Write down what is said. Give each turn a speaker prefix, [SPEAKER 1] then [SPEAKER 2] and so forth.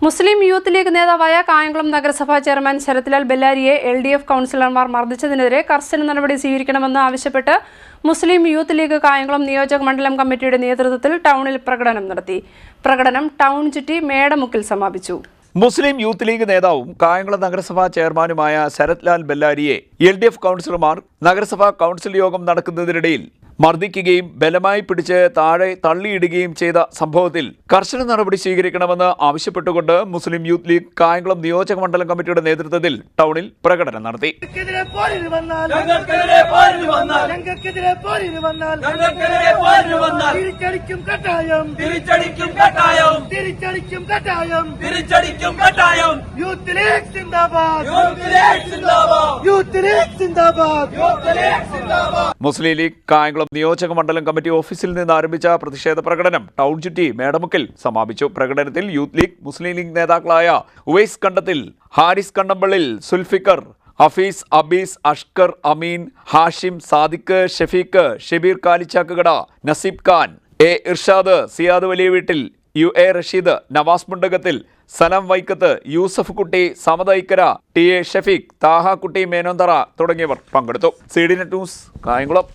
[SPEAKER 1] മുസ്ലിം youth league നേതാവായ കായംകുളം നഗരസഭാ chairman Sarathlal ബെല്ലാരിയെ LDF കൗൺസിലർമാർ മർദ്ദിച്ചതിനെതിരെ കർശന നടപടി സ്വീകരിക്കണമെന്ന് ആവശ്യപ്പെട്ട് മുസ്ലിം യൂത്ത് ലീഗ് കായംകുളം നിയോജക മണ്ഡലം കമ്മിറ്റിയുടെ നേതൃത്വത്തിൽ ടൗണിൽ പ്രകടനം നടത്തി. പ്രകടനം ടൗൺ ചുറ്റി മേടമുക്കിൽ സമാപിച്ചു.
[SPEAKER 2] മുസ്ലിം യൂത്ത് ലീഗ് നേതാവും കായംകുളം നഗരസഭാ ചെയർമാനുമായ ശരത്ലാൽ ബെല്ലാരിയെ LDF കൗൺസിലർമാർ നഗരസഭാ കൗൺസിൽ യോഗം നടക്കുന്നതിനിടയിൽ മർദ്ദിക്കുകയും ബലമായി പിടിച്ച് താഴെ തള്ളിയിടുകയും ചെയ്ത സംഭവത്തിൽ കർശന നടപടി സ്വീകരിക്കണമെന്ന് ആവശ്യപ്പെട്ടുകൊണ്ട് മുസ്ലിം യൂത്ത് ലീഗ് കായംകുളം നിയോജക മണ്ഡലം കമ്മിറ്റിയുടെ നേതൃത്വത്തിൽ ടൗണിൽ പ്രകടനം നടത്തി. മുസ്ലിം ലീഗ് കായംകുളം നിയോജക മണ്ഡലം കമ്മിറ്റി ഓഫീസിൽ നിന്ന് ആരംഭിച്ച പ്രതിഷേധ പ്രകടനം ടൗൺ ചുറ്റി മേടമുക്കിൽ സമാപിച്ചു. പ്രകടനത്തിൽ യൂത്ത് ലീഗ്, മുസ്ലിം ലീഗ് നേതാക്കളായ ഉവൈസ് കണ്ടത്തിൽ, ഹാരിസ് കണ്ടമ്പള്ളിൽ, സുൽഫിക്കർ, ഹഫീസ്, അബീസ്, അഷ്കർ, അമീൻ, ഹാഷിം, സാദിഖ്, ഷഫീഖ്, ഷബീർ കാലിച്ചാക്കുകട, നസീബ് ഖാൻ, ഇർഷാദ്, സിയാദ് വലിയ വീട്ടിൽ, UA റഷീദ്, നവാസ് മുണ്ടകത്തിൽ, സലാം വൈക്കത്ത്, യൂസഫ് കുട്ടി, സമദ ഇക്കര, TA ഷഫീഖ്, താഹ കുട്ടി മേനോന്തറ തുടങ്ങിയവർ പങ്കെടുത്തു. CDNet news Kayamkulam.